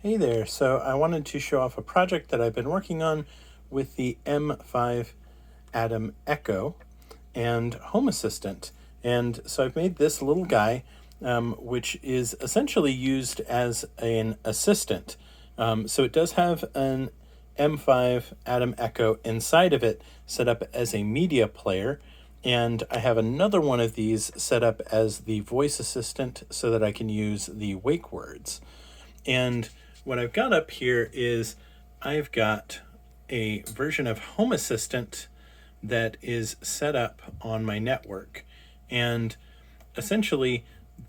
Hey there. So I wanted to show off a project that I've been working on with the M5 Atom Echo and Home Assistant. And so I've made this little guy, which is essentially used as an assistant. So it does have an M5 Atom Echo inside of it set up as a media player. And I have another one of these set up as the voice assistant so that I can use the wake words. And what I've got up here is I've got a version of Home Assistant that is set up on my network. And essentially,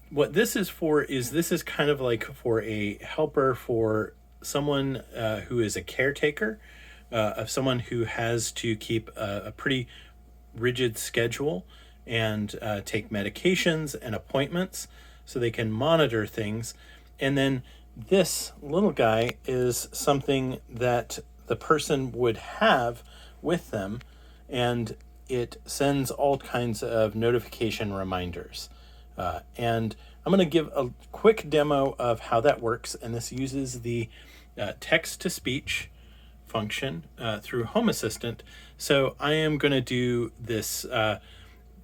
what this is for is this is kind of like for a helper for someone who is a caretaker of someone who has to keep a pretty rigid schedule and take medications and appointments so they can monitor things. And then this little guy is something that the person would have with them, and it sends all kinds of notification reminders. And I'm going to give a quick demo of how that works, and this uses the text-to-speech function through Home Assistant. So I am going to do this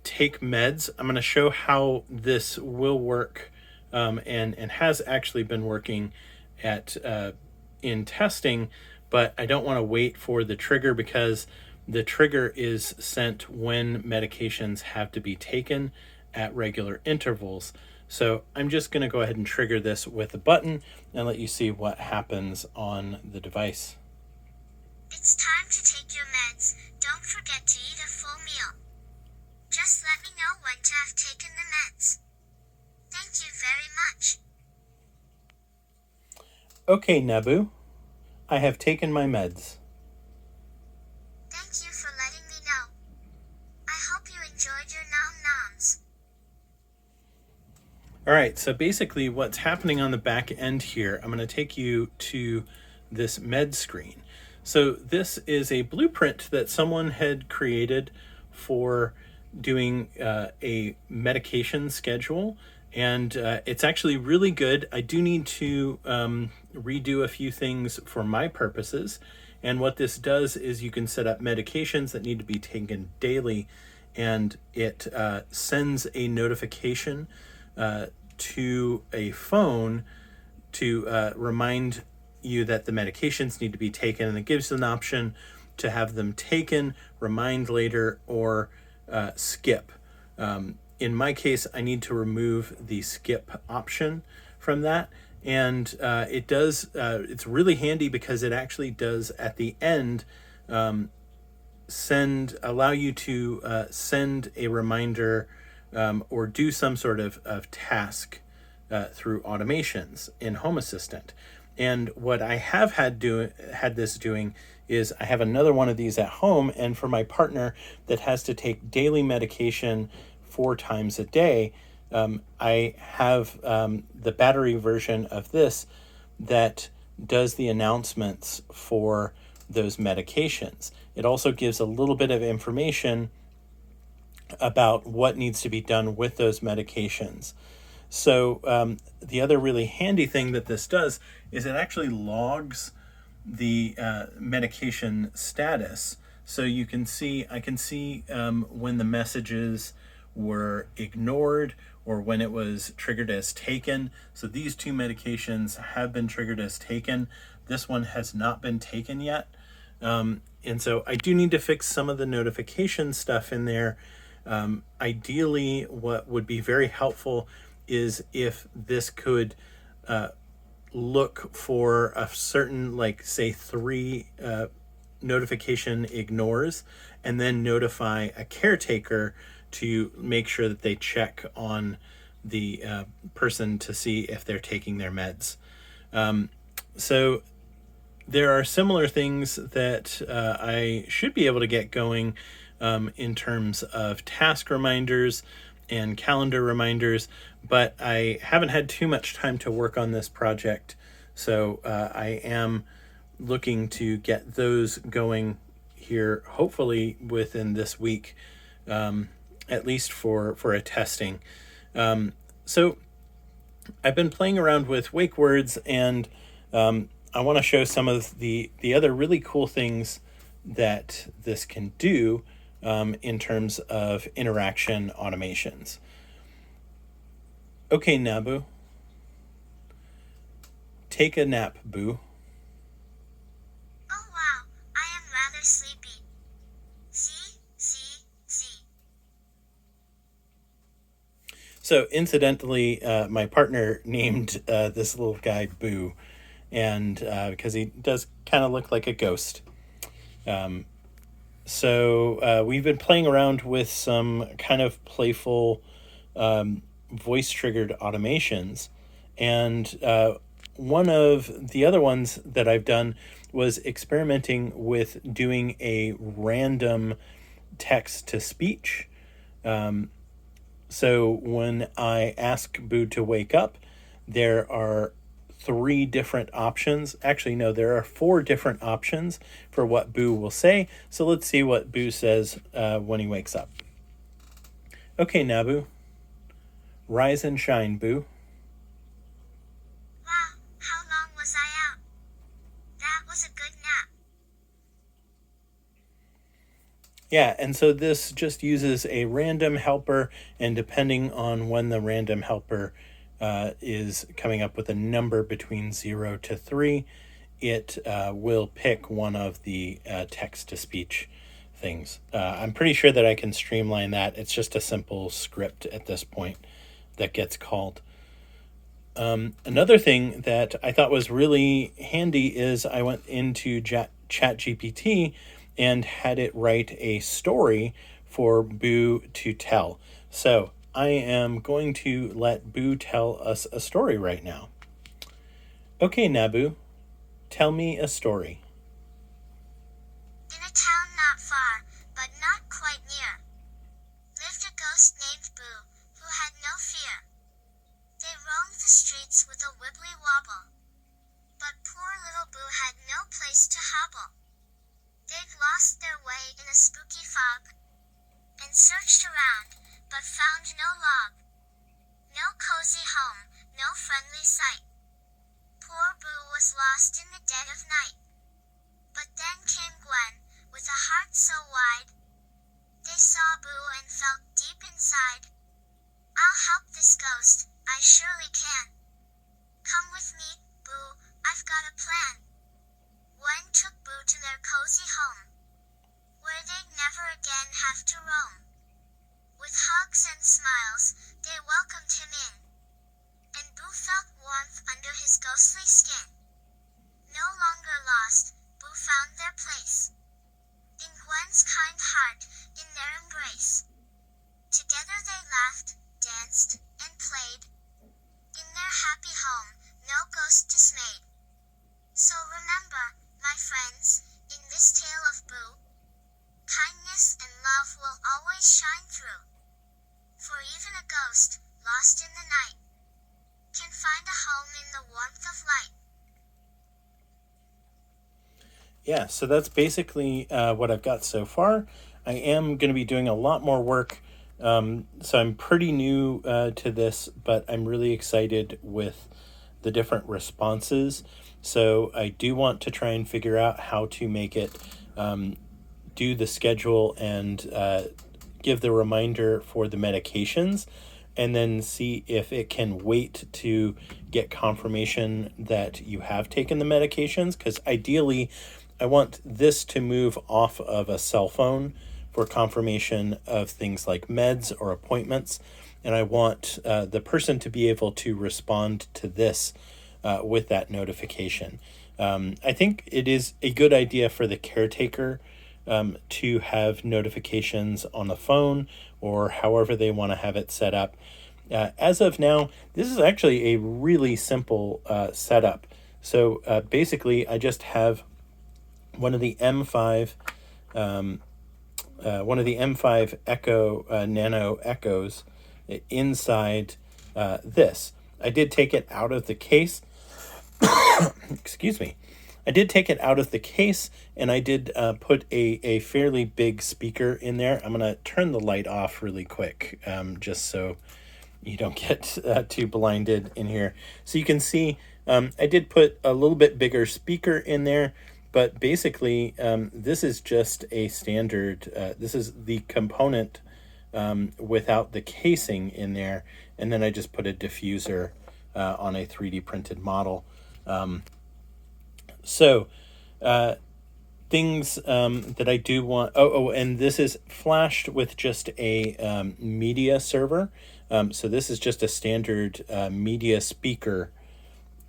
take meds. I'm going to show how this will work and has actually been working at in testing, but I don't want to wait for the trigger because the trigger is sent when medications have to be taken at regular intervals. So I'm just going to go ahead and trigger this with a button and let you see what happens on the device. It's time to take your meds. Don't forget to eat a full meal. Just let me know when to have taken the meds. Thank you very much. Okay, Nabu, I have taken my meds. Thank you for letting me know. I hope you enjoyed your nom-noms. All right, so basically what's happening on the back end here, I'm going to take you to this med screen. So this is a blueprint that someone had created for doing a medication schedule, and it's actually really good. I do need to redo a few things for my purposes, and what this does is you can set up medications that need to be taken daily, and it sends a notification to a phone to remind you that the medications need to be taken, and it gives an option to have them taken, remind later, or skip. In my case, I need to remove the skip option from that, and it does. It's really handy because it actually does at the end allow you to send a reminder or do some sort of task through automations in Home Assistant. And what I have had this doing is I have another one of these at home, and for my partner that has to take daily medication 4 times a day, I have the battery version of this that does the announcements for those medications. It also gives a little bit of information about what needs to be done with those medications. So the other really handy thing that this does is it actually logs the medication status. So you can see, I can see when the messages were ignored or when it was triggered as taken. So these 2 medications have been triggered as taken. This one has not been taken yet. And so I do need to fix some of the notification stuff in there. Ideally, what would be very helpful is if this could look for a certain, like say 3 notification ignores, and then notify a caretaker to make sure that they check on the person to see if they're taking their meds. So there are similar things that I should be able to get going in terms of task reminders and calendar reminders, but I haven't had too much time to work on this project, so I am looking to get those going here hopefully within this week, at least for a testing. So I've been playing around with wake words, and I want to show some of the other really cool things that this can do in terms of interaction automations. Okay, Nabu. Take a nap, Boo. Oh wow, I am rather sleepy. Z, Z, Z. So incidentally, my partner named this little guy Boo, and because he does kind of look like a ghost. So we've been playing around with some kind of playful voice triggered automations, and one of the other ones that I've done was experimenting with doing a random text to speech. So when I ask Boo to wake up, there are 3 different options. Actually, no, there are 4 different options for what Boo will say. So let's see what Boo says when he wakes up. Okay, Nabu. Rise and shine, Boo. Wow, how long was I out? That was a good nap. Yeah, and so this just uses a random helper, and depending on when the random helper is coming up with a number between 0 to 3, it will pick one of the text-to-speech things. I'm pretty sure that I can streamline that. It's just a simple script at this point that gets called. Another thing that I thought was really handy is I went into ChatGPT and had it write a story for Boo to tell. So I am going to let Boo tell us a story right now. Okay, Nabu, tell me a story. In a town not far, but not quite near, lived a ghost named Boo, who had no fear. They roamed the streets with a wibbly wobble, but poor little Boo had no place to hobble. They'd lost their way in a spooky fog, and searched around, but found no log. No cozy home, no friendly sight. Poor Boo was lost in the dead of night. But then came Gwen, with a heart so wide. They saw Boo and felt deep inside. I'll help this ghost, I surely can. Come with me, Boo, I've got a plan. Gwen took Boo to their cozy home, where they'd never again have to roam. With hugs and smiles, they welcomed him in, and Boo felt warmth under his ghostly skin. No longer lost, Boo found their place, in Gwen's kind heart, in their embrace. Together they laughed, danced, and played. In their happy home, no ghost dismayed. So remember, my friends, in this tale of Boo, kindness and love will always shine through. For even a ghost, lost in the night, can find a home in the warmth of light. Yeah, so that's basically what I've got so far. I am going to be doing a lot more work. So I'm pretty new to this, but I'm really excited with the different responses. So I do want to try and figure out how to make it do the schedule and give the reminder for the medications, and then see if it can wait to get confirmation that you have taken the medications. Because ideally, I want this to move off of a cell phone for confirmation of things like meds or appointments. And I want the person to be able to respond to this with that notification. I think it is a good idea for the caretaker to have notifications on the phone or however they want to have it set up. As of now, this is actually a really simple setup. So basically, I just have one of the M5 Echo Nano Echoes inside this. I did take it out of the case. Excuse me. I did take it out of the case, and I did put a fairly big speaker in there. I'm going to turn the light off really quick, just so you don't get too blinded in here. So you can see I did put a little bit bigger speaker in there, but basically this is just a standard, this is the component without the casing in there, and then I just put a diffuser on a 3D printed model. So things that I do want, and this is flashed with just a media server. So this is just a standard media speaker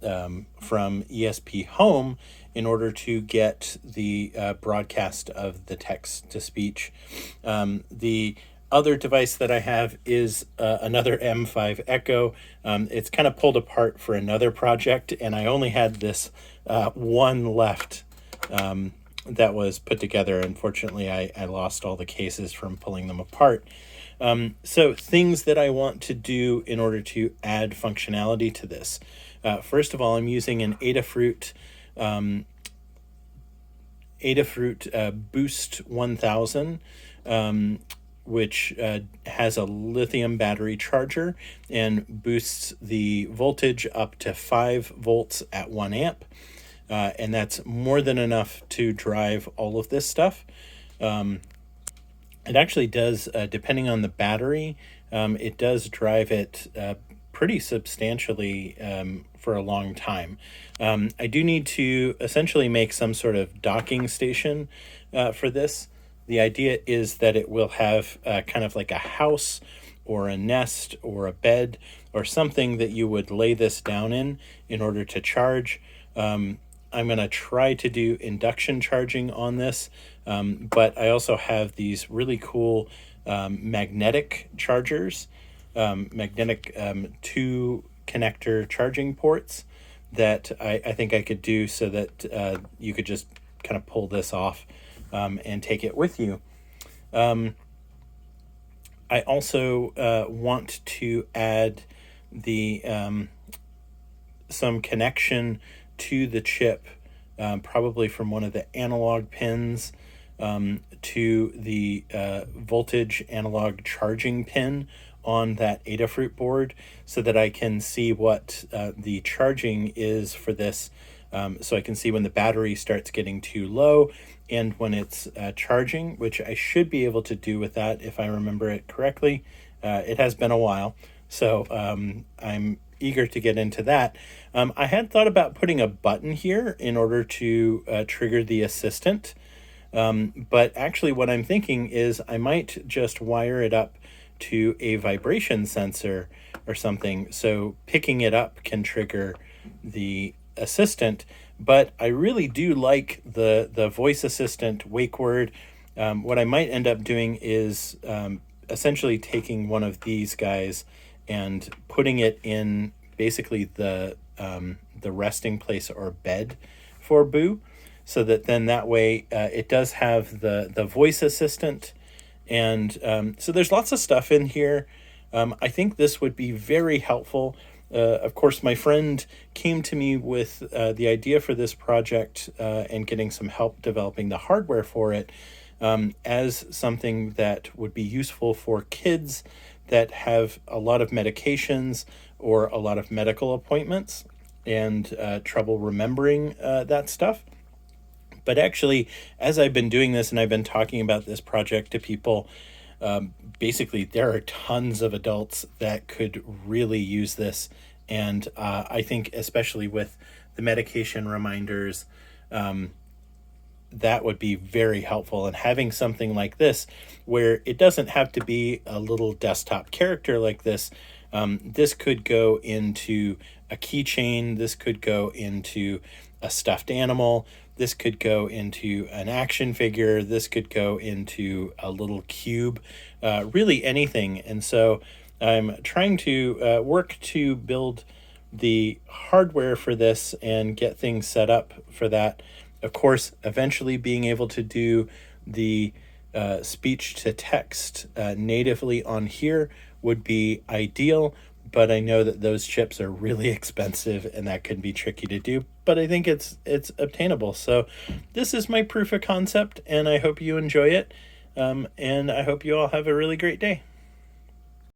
from ESP Home in order to get the broadcast of the text to speech. The other device that I have is another M5 Echo. It's kind of pulled apart for another project, and I only had this one left that was put together. Unfortunately, I lost all the cases from pulling them apart. So things that I want to do in order to add functionality to this. First of all, I'm using an Adafruit Boost 1000, which has a lithium battery charger and boosts the voltage up to 5 volts at 1 amp. And that's more than enough to drive all of this stuff. It actually does, depending on the battery, it does drive it pretty substantially for a long time. I do need to essentially make some sort of docking station for this. The idea is that it will have kind of like a house or a nest or a bed or something that you would lay this down in order to charge. I'm going to try to do induction charging on this, but I also have these really cool magnetic chargers, magnetic 2 connector charging ports that I think I could do so that you could just kind of pull this off and take it with you. I also want to add the some connection to the chip, probably from one of the analog pins to the voltage analog charging pin on that Adafruit board, so that I can see what the charging is for this, so I can see when the battery starts getting too low and when it's charging, which I should be able to do with that if I remember it correctly. It has been a while, so I'm eager to get into that. I had thought about putting a button here in order to trigger the assistant, but actually what I'm thinking is I might just wire it up to a vibration sensor or something, so picking it up can trigger the assistant. But I really do like the voice assistant wake word. What I might end up doing is essentially taking one of these guys and putting it in basically the resting place or bed for Boo, so that then that way it does have the voice assistant. And so there's lots of stuff in here. I think this would be very helpful. Of course, my friend came to me with the idea for this project and getting some help developing the hardware for it as something that would be useful for kids that have a lot of medications or a lot of medical appointments and trouble remembering that stuff. But actually, as I've been doing this and I've been talking about this project to people, basically there are tons of adults that could really use this. And I think especially with the medication reminders, that would be very helpful. And having something like this, where it doesn't have to be a little desktop character like this, this could go into a keychain, this could go into a stuffed animal, this could go into an action figure, this could go into a little cube, really anything. And so I'm trying to work to build the hardware for this and get things set up for that. Of course, eventually being able to do the speech to text natively on here would be ideal, but I know that those chips are really expensive and that can be tricky to do, but I think it's obtainable. So this is my proof of concept, and I hope you enjoy it, and I hope you all have a really great day.